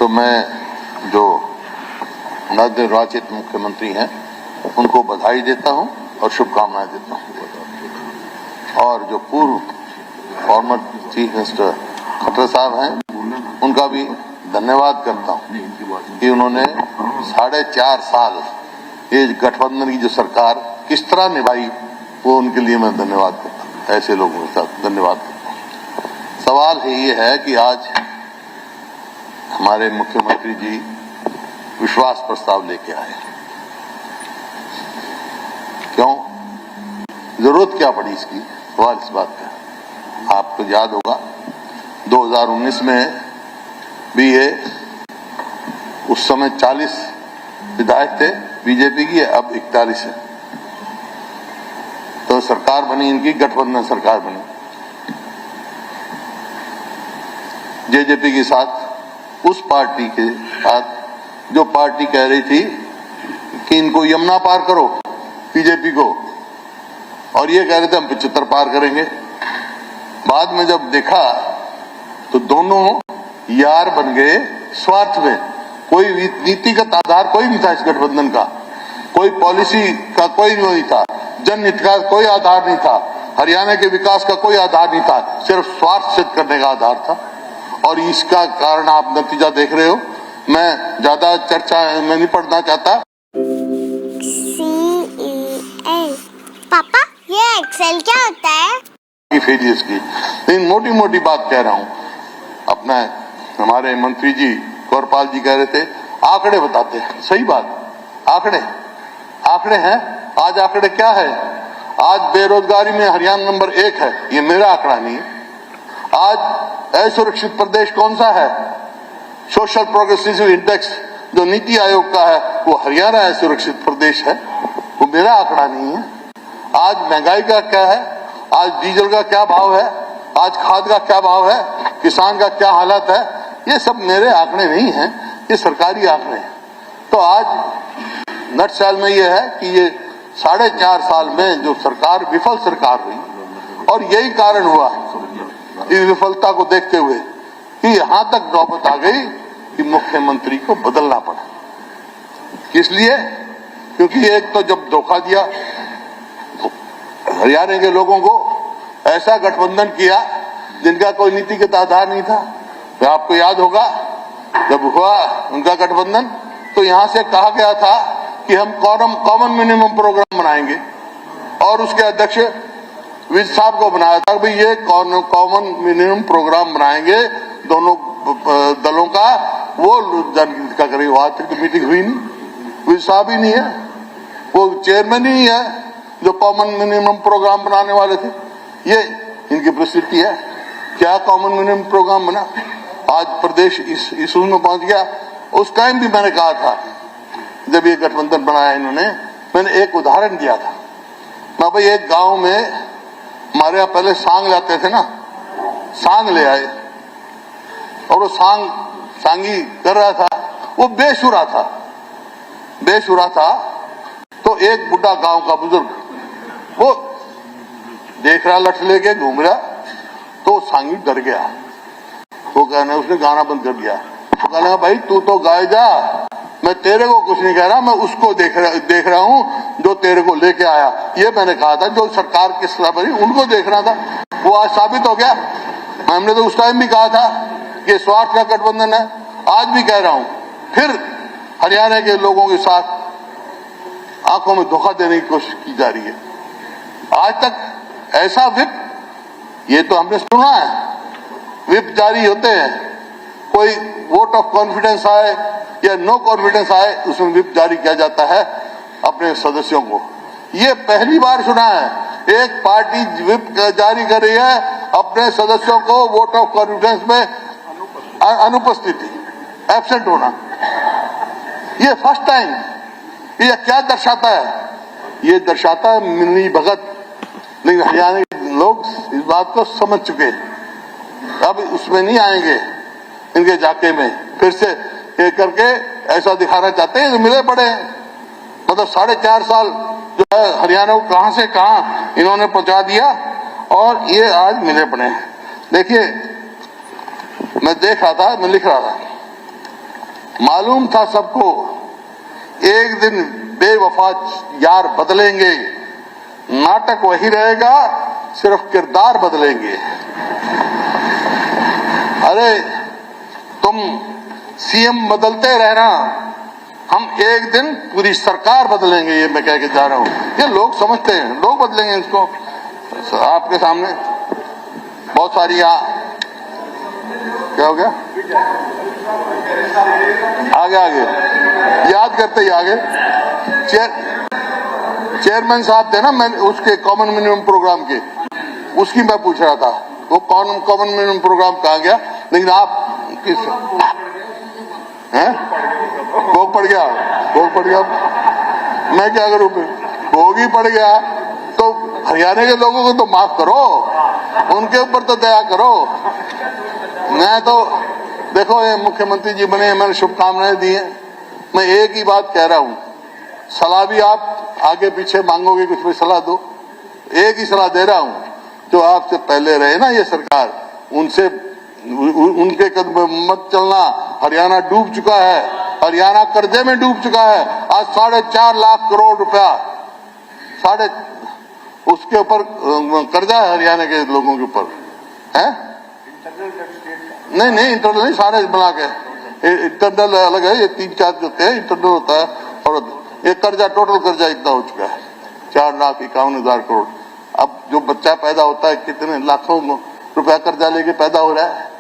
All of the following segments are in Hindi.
तो मैं जो नवनिर्वाचित मुख्यमंत्री हैं उनको बधाई देता हूं और शुभकामनाएं देता हूं। और जो पूर्व फॉर्मर चीफ मिनिस्टर खट्टर साहब हैं उनका भी धन्यवाद करता हूं कि उन्होंने 4.5 साल ये गठबंधन की जो सरकार किस तरह निभाई, वो उनके लिए मैं धन्यवाद करता हूं। ऐसे लोगों के साथ धन्यवाद करता हूं। सवाल ये है कि आज हमारे मुख्यमंत्री जी विश्वास प्रस्ताव लेके आए, क्यों, जरूरत क्या पड़ी इसकी? सवाल इस बात का। आपको याद होगा 2019 में भी ये उस समय 40 विधायक थे बीजेपी की, अब 41 है। तो सरकार बनी इनकी, गठबंधन सरकार बनी जेजेपी के साथ, उस पार्टी के साथ जो पार्टी कह रही थी कि इनको यमुना पार करो बीजेपी को, और ये कह रहे थे हम 75 पार करेंगे। बाद में जब देखा तो दोनों यार बन गए स्वार्थ में। कोई नीतिगत आधार कोई नहीं था इस गठबंधन का, कोई पॉलिसी का कोई नहीं था, जनहित का कोई आधार नहीं था, हरियाणा के विकास का कोई आधार नहीं था, सिर्फ स्वार्थ सिद्ध करने का आधार था। और इसका कारण आप नतीजा देख रहे हो। मैं ज्यादा चर्चा में नहीं पढ़ना चाहता। पापा ये एक्सेल क्या होता है? फेलियर्स की लेकिन मोटी मोटी बात कह रहा हूँ। अपना हमारे मंत्री जी गौरपाल जी कह रहे थे आंकड़े बताते हैं, सही बात, आंकड़े हैं। आज आंकड़े क्या है? आज बेरोजगारी में हरियाणा नंबर 1 है, ये मेरा आंकड़ा नहीं है। आज असुरक्षित प्रदेश कौन सा है? सोशल प्रोग्रेसिव इंडेक्स जो नीति आयोग का है वो हरियाणा असुरक्षित प्रदेश है, वो मेरा आंकड़ा नहीं है। आज महंगाई का क्या है, आज डीजल का क्या भाव है, आज खाद का क्या भाव है, किसान का क्या हालत है, ये सब मेरे आंकड़े नहीं हैं, ये सरकारी आंकड़े हैं। तो आज नटशेल में ये है कि ये 4.5 साल में जो सरकार विफल सरकार हुई, और यही कारण हुआ इस विफलता को देखते हुए कि यहां तक नौबत आ गई कि मुख्यमंत्री को बदलना पड़ा। किस लिए? क्योंकि एक तो जब धोखा दिया हरियाणा के लोगों को, ऐसा गठबंधन किया जिनका कोई नीतिगत आधार नहीं था। तो आपको याद होगा जब हुआ उनका गठबंधन तो यहां से कहा गया था कि हम कॉमन मिनिमम प्रोग्राम बनाएंगे, और उसके अध्यक्ष विज साहब को बनाया था भाई ये कॉमन मिनिमम प्रोग्राम बनाएंगे दोनों दलों का। वो जनहित का करेंगे। आज तक तो मीटिंग हुई नहीं, विज साहब ही नहीं है, वो चेयरमैन ही नहीं है जो कॉमन मिनिमम प्रोग्राम बनाने वाले थे। ये इनकी परिस्थिति है। क्या कॉमन मिनिमम प्रोग्राम बना? आज प्रदेश इस इशू में पहुंच गया। उस टाइम भी मैंने कहा था जब ये गठबंधन बनाया इन्होंने, मैंने एक उदाहरण दिया था। मैं भाई एक गांव में हमारे यहाँ पहले सांग लाते थे ना, सांग ले आए और वो सांगी कर रहा था, वो बेसुरा था। तो एक बुढ़ा गांव का बुजुर्ग वो देख रहा, लठ लेके घूम रहा, तो सांगी डर गया। वो कहना उसने गाना बंद कर दिया। तो कहना भाई तू तो गाए जा, मैं तेरे को कुछ नहीं कह रहा, मैं उसको देख रहा हूँ जो तेरे को लेके आया। ये मैंने कहा था जो सरकार किस तरह बनी उनको देख रहा था, वो आज साबित हो गया। हमने तो उस टाइम भी कहा था कि स्वार्थ का गठबंधन है, आज भी कह रहा हूँ। फिर हरियाणा के लोगों के साथ आंखों में धोखा देने की कोशिश की जा रही है। आज तक ऐसा विप, ये तो हमने सुना है, विप जारी होते हैं, कोई वोट ऑफ कॉन्फिडेंस आए या नो कॉन्फिडेंस आए, उसमें विप जारी किया जाता है अपने सदस्यों को। ये पहली बार सुना है एक पार्टी विप जारी कर रही है अपने सदस्यों को वोट ऑफ कॉन्फिडेंस में अनुपस्थिति, एब्सेंट होना। ये फर्स्ट टाइम। ये क्या दर्शाता है? ये दर्शाता है मिनी भगत। लेकिन हरियाणा के लोग इस बात को समझ चुके, अब उसमें नहीं आएंगे, इनके जाके में फिर से ये करके ऐसा दिखाना चाहते हैं। मिले पड़े मतलब 4.5 साल जो है हरियाणा को कहां से कहां इन्होंने पहुंचा दिया, और ये आज मिले पड़े हैं। देखिए मैं देख रहा था, मैं लिख रहा था मालूम था सबको एक दिन बेवफा यार बदलेंगे, नाटक वही रहेगा, सिर्फ किरदार बदलेंगे। अरे तुम सीएम बदलते रहना, हम एक दिन पूरी सरकार बदलेंगे, ये मैं कह के जा रहा हूं। ये लोग समझते हैं, लोग बदलेंगे इसको। आपके सामने बहुत सारी, यहाँ क्या हो गया, आगे याद करते ही आगे चेयरमैन साहब थे ना, मैं उसके कॉमन मिनिमम प्रोग्राम के, उसकी मैं पूछ रहा था, वो कॉमन मिनिमम प्रोग्राम कहाँ गया? लेकिन आप किस हैं? भोग पड़ गया, मैं क्या करूं फिर? भोग ही पड़ गया तो हरियाणा के लोगों को तो माफ करो, उनके ऊपर तो दया करो। मैं तो देखो, ये मुख्यमंत्री जी बने, मैंने शुभकामनाएं दी हैं। मैं एक ही बात कह रहा हूं, सलाह भी आप आगे पीछे मांगोगे, कुछ भी सलाह दो। एक ही सलाह दे रहा हूं, जो आपसे पहले रहे ना ये सरकार, उनसे उनके कदम मत चलना। हरियाणा डूब चुका है, हरियाणा कर्जे में डूब चुका है। आज 4.5 लाख करोड़ रुपया उसके ऊपर कर्जा है हरियाणा के लोगों के ऊपर है। नहीं इंटरनल नहीं, सारे बना के, इंटरनल अलग है, ये 3-4 जो थे इंटरनल होता है, और एक कर्जा, टोटल कर्जा इतना हो चुका है 4,51,000 करोड़। अब जो बच्चा पैदा होता है, कितने लाखों रुपया कर्जा लेके पैदा हो रहा है।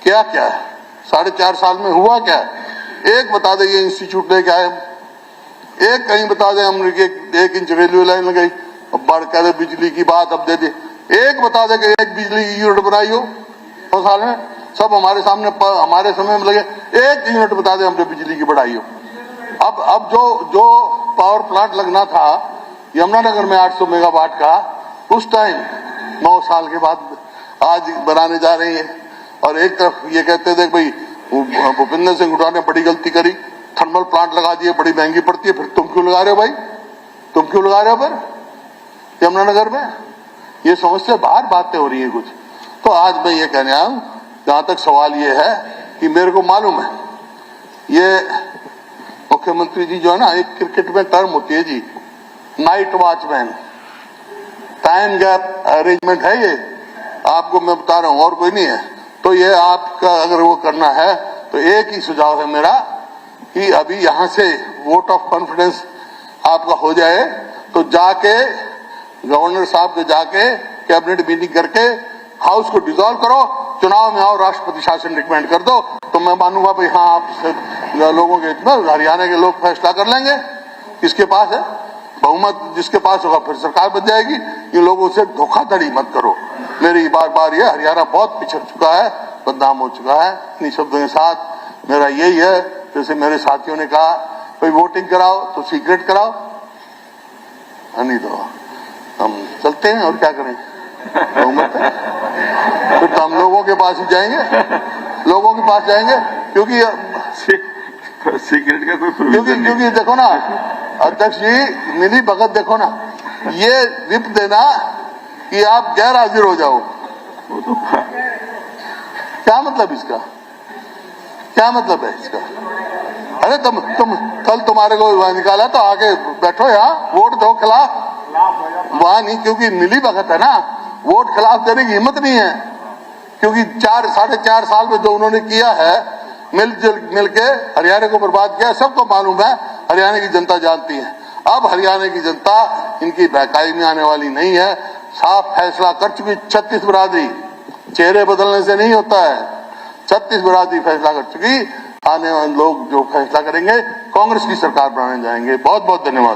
क्या 4.5 साल में हुआ क्या? एक बता दे, ये इंस्टीट्यूट लेके आए, एक कहीं बता दे हमने 1 इंच रेलवे लाइन लगाई, अब बढ़ कर बिजली की बात अब दे दे। एक बता दे कि एक बिजली की यूनिट बनाई हो 100 साल में, सब हमारे सामने हमारे समय में लगे। एक यूनिट बता दे हमने बिजली की बढ़ाई हो। अब जो पावर प्लांट लगना था यमुनानगर में 800 मेगावाट का, उस टाइम 9 साल के बाद आज बनाने जा रही है। और एक तरफ ये कहते देख भाई, भूपेंद्र सिंह हुड्डा ने बड़ी गलती करी, थर्मल प्लांट लगा दिए, बड़ी महंगी पड़ती है, फिर तुम क्यों लगा रहे हो भाई? तुम क्यों लगा रहे हो फिर यमुनानगर में? ये समस्या बाहर बातें हो रही है कुछ। तो आज मैं ये कहने आया हूं, जहां तक सवाल ये है कि मेरे को मालूम है, ये मुख्यमंत्री जी जो है ना, एक क्रिकेट में टर्म होती है जी, night watchman, time gap arrangement है ये, आपको मैं बता रहा हूं, और कोई नहीं है। तो ये आपका अगर वो करना है तो एक ही सुझाव है मेरा कि अभी यहां से वोट ऑफ कॉन्फिडेंस आपका हो जाए, तो जाके गवर्नर साहब के जाके कैबिनेट मीटिंग करके हाउस को डिसॉल्व करो, चुनाव में आओ, राष्ट्रपति शासन रिकमेंड कर दो, तो मैं मानूंगा भाई हाँ, आप लोगों के इतना हरियाणा के लोग फैसला कर लेंगे। किसके पास है बहुमत, जिसके पास होगा फिर सरकार बन जाएगी। ये लोगों से धोखाधड़ी मत करो। मेरी बार ये हरियाणा बहुत पिछड़ चुका है, बदनाम हो चुका है। इन्हीं शब्दों के साथ मेरा यही है, जैसे मेरे साथियों ने कहा भाई वोटिंग कराओ तो सीक्रेट कराओ, नहीं तो हम चलते हैं, और क्या करें, बहुमत है फिर तो हम लोगों के पास ही जाएंगे, क्योंकि सीक्रेट का कोई क्योंकि देखो ना अध्यक्ष जी, मिली भगत देखो ना, ये विप देना कि आप गैर हाजिर हो जाओ, क्या मतलब इसका? क्या मतलब है इसका? अरे तुम कल तुम्हारे को निकाला तो आके बैठो यहाँ, वोट दो खिलाफ, वहां नहीं, क्योंकि मिली भगत है ना, वोट खिलाफ देने की हिम्मत नहीं है। क्योंकि 4.5 साल में जो उन्होंने किया है, मिल के हरियाणा को बर्बाद किया, सबको मालूम है, हरियाणा की जनता जानती है। अब हरियाणा की जनता इनकी बहकाई में आने वाली नहीं है, साफ फैसला कर चुकी 36 बिरादरी, चेहरे बदलने से नहीं होता है, 36 बिरादरी फैसला कर चुकी। आने वाले लोग जो फैसला करेंगे, कांग्रेस की सरकार बनाने जाएंगे। बहुत बहुत धन्यवाद।